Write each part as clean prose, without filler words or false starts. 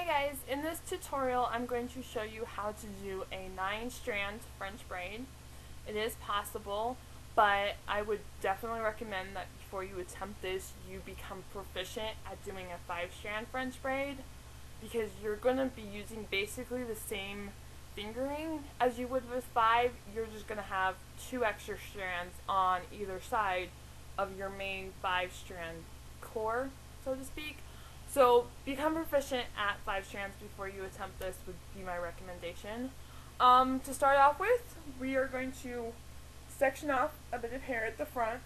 guys, in this tutorial I'm going to show you how to do a 9-strand French braid. It is possible, but I would definitely recommend that before you attempt this you become proficient at doing a 5-strand French braid, because you're going to be using basically the same fingering as you would with 5. You're just going to have 2 extra strands on either side of your main 5-strand core, so to speak. So become proficient at 5 strands before you attempt this would be my recommendation. To start off with, we are going to section off a bit of hair at the front.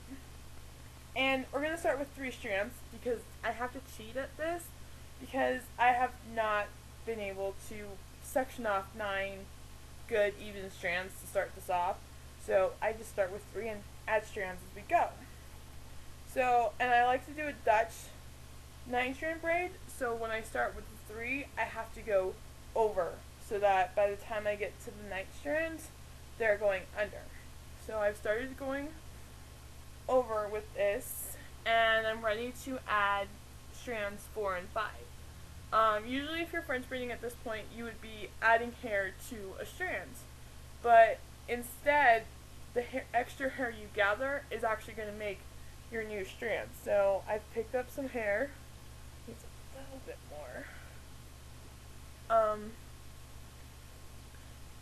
And we're going to start with 3 strands because I have to cheat at this because I have not been able to section off 9 good even strands to start this off. So I just start with 3 and add strands as we go. So, and I like to do a Dutch 9-strand braid, so when I start with the 3, I have to go over, so that by the time I get to the 9th strand, they're going under. So I've started going over with this, and I'm ready to add strands 4 and 5. Usually if you're French braiding at this point, you would be adding hair to a strand, but instead, the extra hair you gather is actually going to make your new strand. So I've picked up some hair. Needs a little bit more.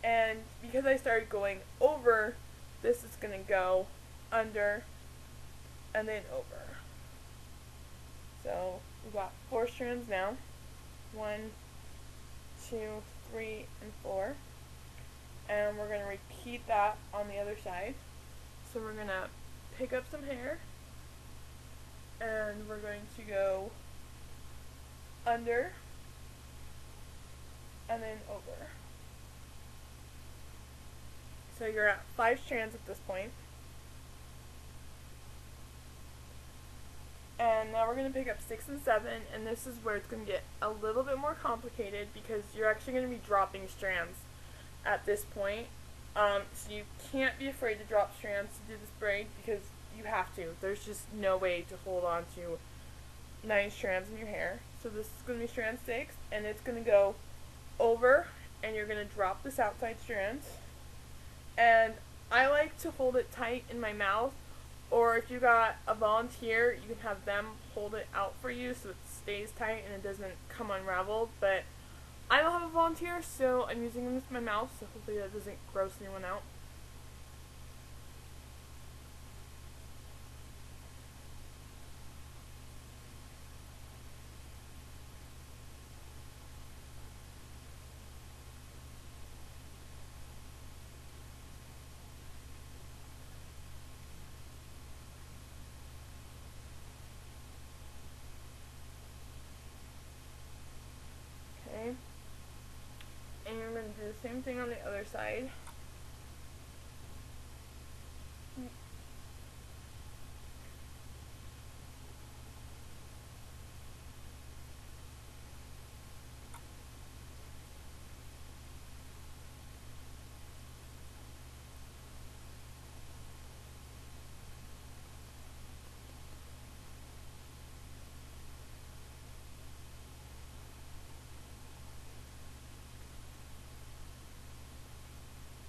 And because I started going over, this is going to go under and then over. So we've got 4 strands now. 1, 2, 3, and 4. And we're going to repeat that on the other side. So we're going to pick up some hair and we're going to go under and then over. So you're at 5 strands at this point. And now we're going to pick up 6 and 7, and this is where it's going to get a little bit more complicated because you're actually going to be dropping strands at this point. So you can't be afraid to drop strands to do this braid because you have to. There's just no way to hold on to 9 strands in your hair. So this is going to be strand 6, and it's going to go over, and you're going to drop this outside strand. And I like to hold it tight in my mouth, or if you got a volunteer, you can have them hold it out for you so it stays tight and it doesn't come unraveled. But I don't have a volunteer, so I'm using this with my mouth, so hopefully that doesn't gross anyone out. Okay. And you're going to do the same thing on the other side.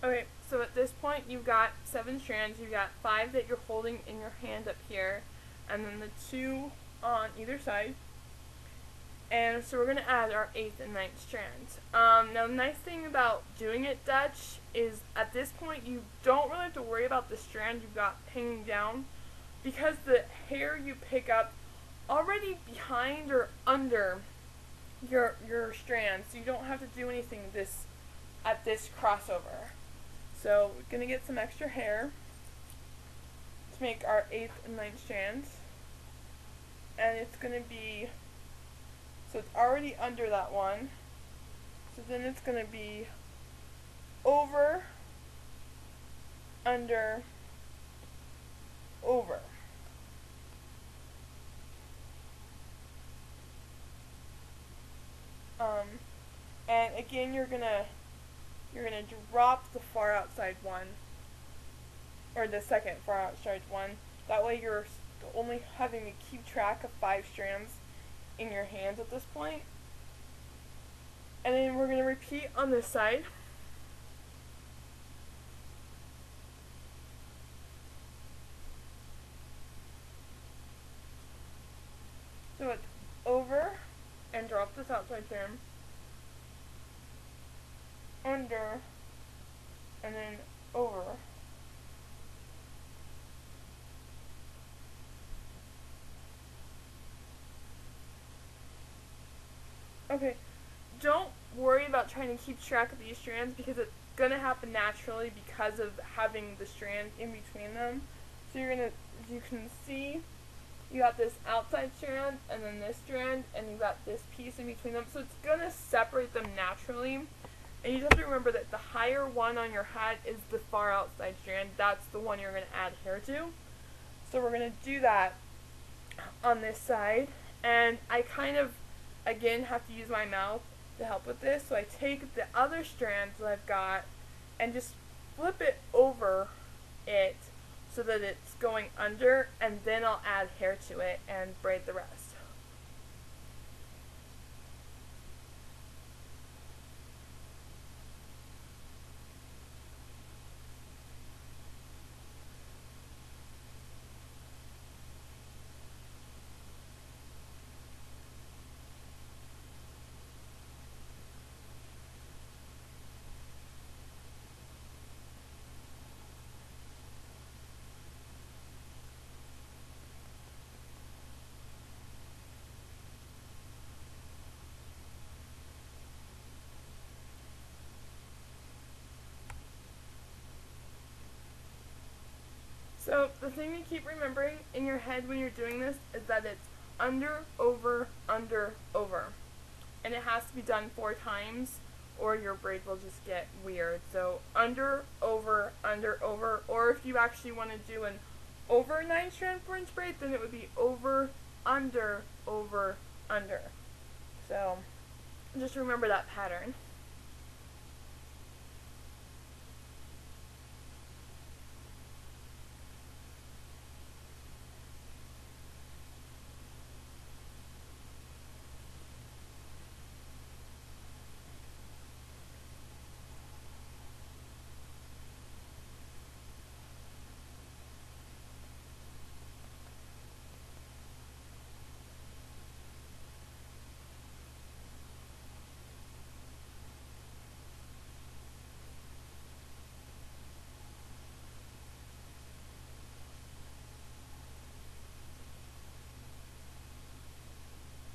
Okay, so at this point you've got 7 strands. You've got 5 that you're holding in your hand up here, and then the 2 on either side. And so we're going to add our 8th and 9th strands. Now the nice thing about doing it Dutch is at this point you don't really have to worry about the strand you've got hanging down, because the hair you pick up already behind or under your strand, so you don't have to do anything at this crossover. So we're going to get some extra hair to make our 8th and 9th strands. And it's going to be, so it's already under that one. So then it's going to be over, under, over. And again, you're gonna drop the far outside one, or the second far outside one. That way you're only having to keep track of 5 strands in your hands at this point. And then we're going to repeat on this side. So it's over and drop this outside turn, under, and then over. Okay, don't worry about trying to keep track of these strands because it's going to happen naturally because of having the strand in between them. So you're going to, as you can see, you got this outside strand and then this strand and you got this piece in between them. So it's going to separate them naturally. And you just have to remember that the higher one on your hat is the far outside strand. That's the one you're going to add hair to. So we're going to do that on this side. And I kind of, again, have to use my mouth to help with this. So I take the other strands that I've got and just flip it over it so that it's going under, and then I'll add hair to it and braid the rest. So the thing to keep remembering in your head when you're doing this is that it's under, over, under, over. And it has to be done 4 times or your braid will just get weird. So under, over, or if you actually want to do an over 9-strand French braid, then it would be over, under, under. So just remember that pattern.